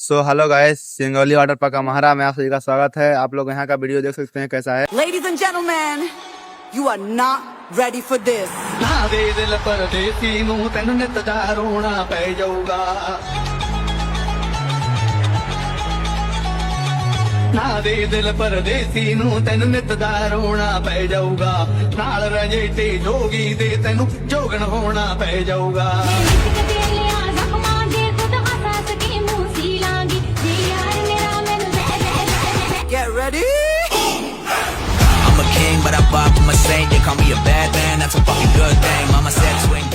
So hello guys, Singrauli water park महारा में आप सभी का स्वागत है। आप लोग यहाँ का वीडियो देख सकते हैं कैसा है। Ladies and gentlemen, you are not ready for this. ना दे दिल परदेसी नू तैनू नित दा रोना पै जाऊगा। ना दे दिल परदेसी नू तैनू नित दा रोना पै जाऊगा। नाल रजेते जोगी दे तैनू जोगन होना पै जाऊगा। Get ready. I'm a king, but I bop, I'm a saint. They call me a bad man, that's a fucking good thing. Mama said swing.